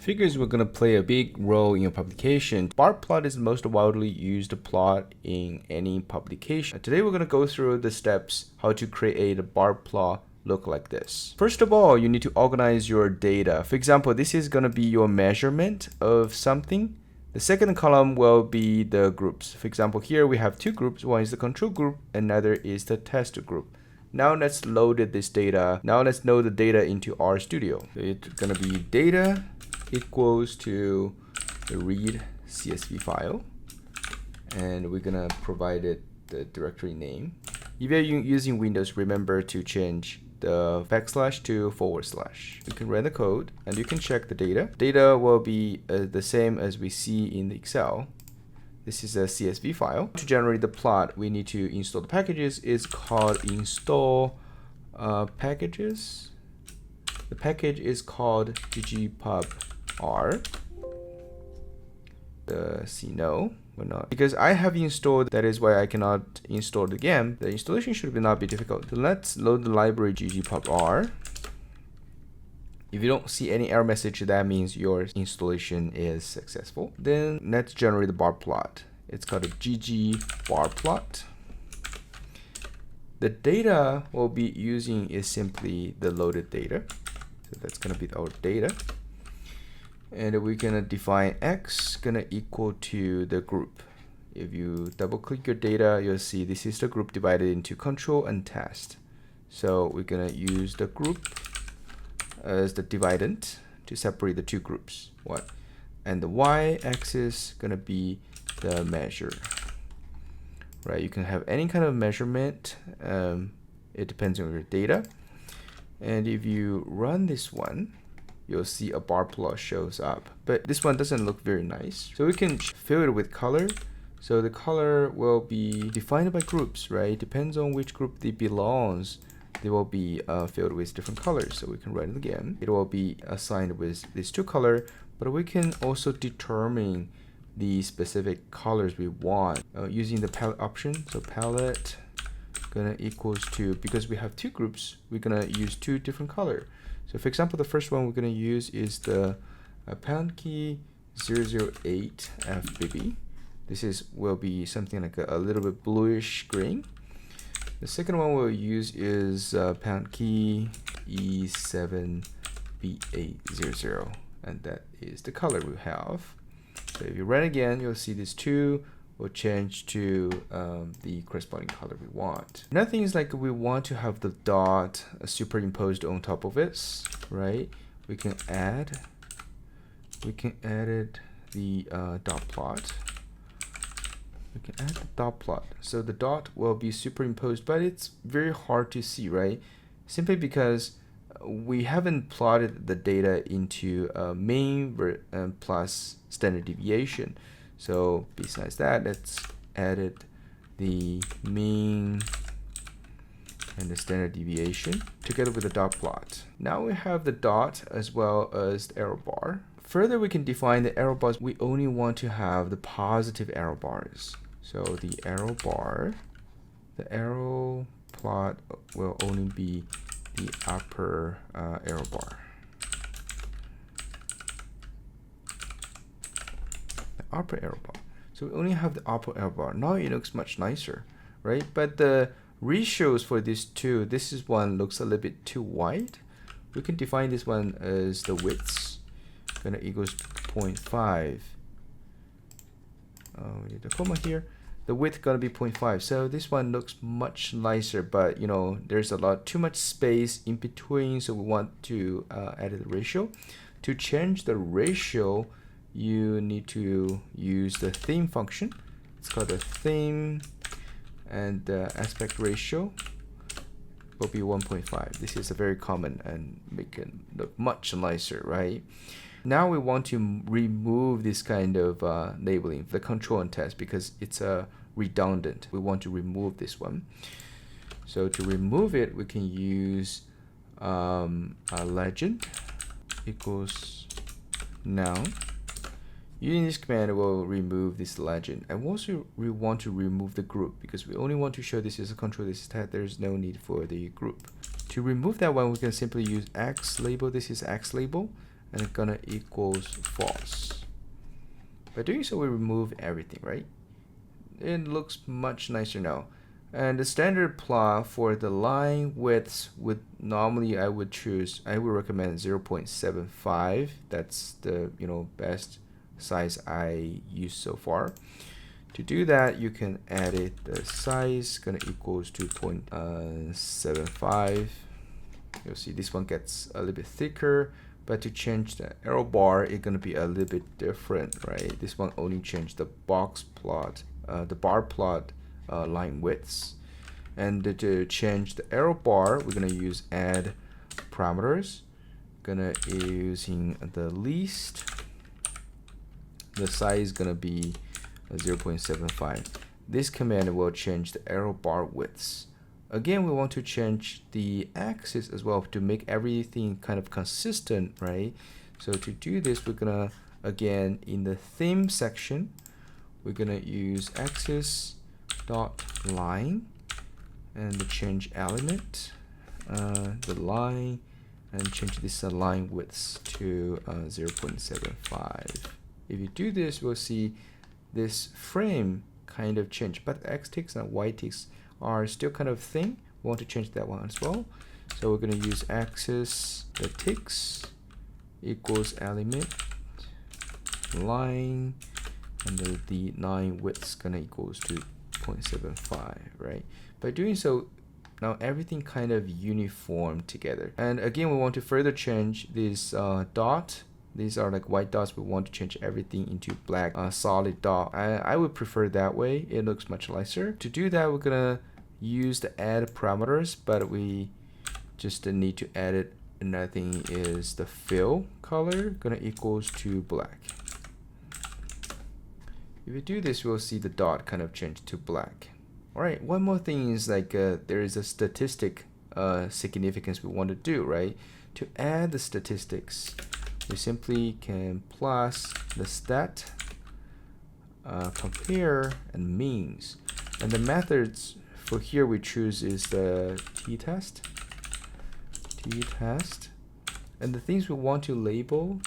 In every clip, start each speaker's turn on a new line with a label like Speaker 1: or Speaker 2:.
Speaker 1: Figures were going to play a big role in your publication. Bar plot is the most widely used plot in any publication. Today we're going to go through the steps how to create a bar plot look like this. First of all, you need to organize your data. For example, this is going to be your measurement of something. The second column will be the groups. For example, here we have two groups. One is the control group, another is the test group. Now let's load this data. Now let's load the data into RStudio. So it's going to be data equals to the read CSV file. And we're going to provide it the directory name. If you're using Windows, remember to change the backslash to /. You can run the code and you can check the data. Data will be the same as we see in the Excel. This is a CSV file. To generate the plot, we need to install the packages. It's called install packages. The package is called ggpub-r. See, no, we're not. Because I have installed, that is why I cannot install it again. The installation should not be difficult. So let's load the library ggpub-r. If you don't see any error message, that means your installation is successful. Then let's generate the bar plot. It's called a gg bar plot. The data we'll be using is simply the loaded data. So that's going to be our data. And we're going to define x going to equal to the group. If you double click your data, you'll see this is the group divided into control and test. So we're going to use the group as the dividend to separate the two groups. And the y-axis gonna be the measure. Right? You can have any kind of measurement. It depends on your data. And if you run this one, you'll see a bar plot shows up. But this one doesn't look very nice. So we can fill it with color. So the color will be defined by groups, right? Depends on which group it belongs. They will be filled with different colors. So we can run it again. It will be assigned with these two colors, but we can also determine the specific colors we want using the palette option. So palette gonna equals to, because we have two groups, we're gonna use two different colors. So for example, the first one we're gonna use is the pound key 008 FBB. This will be something like a little bit bluish green. The second one we'll use is pound key E7B800, and that is the color we have. So if you run again, you'll see these two will change to the corresponding color we want. Another thing is like we want to have the dot superimposed on top of it, right? We can add it the dot plot. We can add the dot plot. So the dot will be superimposed, but it's very hard to see, right? Simply because we haven't plotted the data into mean plus standard deviation. So besides that, let's add the mean and the standard deviation together with the dot plot. Now we have the dot as well as the arrow bar. Further, we can define the arrow bars. We only want to have the positive arrow bars. So the arrow bar, the arrow plot will only be the upper arrow bar. The upper arrow bar. So we only have the upper arrow bar. Now it looks much nicer, right? But the ratios for these two, this is one looks a little bit too wide. We can define this one as the widths gonna equals 0.5. We need a comma here. The width gonna be 0.5. So this one looks much nicer, but you know there's too much space in between, so we want to add the ratio. To change the ratio, you need to use the theme function. It's called the theme, and the aspect ratio will be 1.5. This is a very common and make it look much nicer, right? Now we want to remove this kind of labeling, the control and test, because it's redundant. We want to remove this one. So to remove it, we can use a legend equals noun. Using this command, we'll remove this legend. And also we want to remove the group because we only want to show this is a control, this is test. There's no need for the group. To remove that one, we can simply use X label. This is X label. and it's gonna equals false. By doing so, we remove everything, right? It looks much nicer now. And the standard plot for the line widths would normally I would recommend 0.75. That's the best size I used so far. To do that, you can edit the size, gonna equals to 0.75. You'll see this one gets a little bit thicker, but to change the arrow bar, it's gonna be a little bit different, right? This one only changed the box plot, the bar plot line widths. And to change the arrow bar, we're gonna use add parameters. Gonna using the least. The size gonna be 0.75. This command will change the arrow bar widths. Again, we want to change the axis as well to make everything kind of consistent, right? So to do this, we're gonna, again, in the theme section, we're gonna use axis dot line and the change element, the line, and change this line widths to 0.75. If you do this, we'll see this frame kind of change, but the X ticks and Y ticks are still kind of thin. We want to change that one as well. So we're going to use axis the ticks equals element line, and the line widths gonna equals to 0.75, right? By doing so, now everything kind of uniform together. And again, we want to further change this dot. These are like white dots. We want to change everything into black solid dot. I would prefer that way. It looks much nicer. To do that, we're gonna use the add parameters, but we just need to edit another thing is the fill color gonna equals to black. If you do this, we'll see the dot kind of change to black. All right, one more thing is like there is a statistic significance we want to do, right? To add the statistics, we simply can plus the stat, compare, and means. And the methods for here we choose is the t-test. And the things we want to label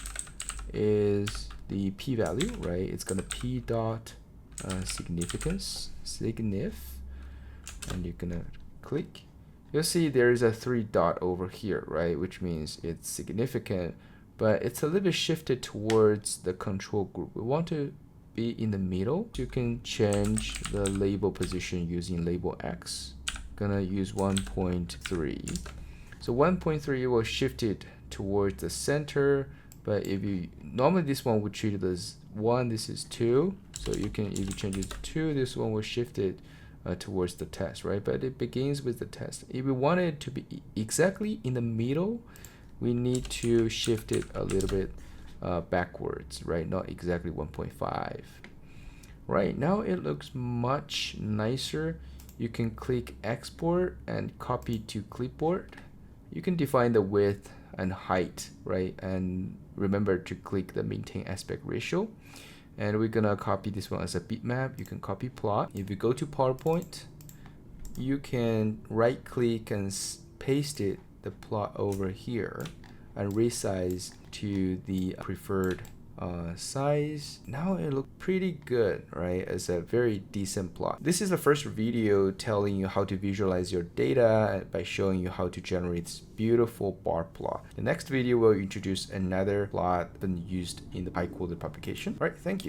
Speaker 1: is the p-value, right? It's gonna p dot significance, signif, and you're gonna click. You'll see there is a 3 dot over here, right? Which means it's significant, but it's a little bit shifted towards the control group. We want to be in the middle. You can change the label position using label X. Gonna use 1.3. So 1.3 will shift it towards the center, but if you normally this one would treat it as 1, this is 2. So you can, if you change it to 2, this one will shift it towards the test, right? But it begins with the test. If we want it to be exactly in the middle, we need to shift it a little bit backwards, right? Not exactly 1.5. Right, now it looks much nicer. You can click export and copy to clipboard. You can define the width and height, right? And remember to click the maintain aspect ratio. And we're gonna copy this one as a bitmap. You can copy plot. If you go to PowerPoint, you can right click and paste it, the plot over here, and resize to the preferred size. Now it looks pretty good, right? It's a very decent plot. This is the first video telling you how to visualize your data by showing you how to generate this beautiful bar plot. The next video will introduce another plot used in the PyQuilter publication. All right, thank you.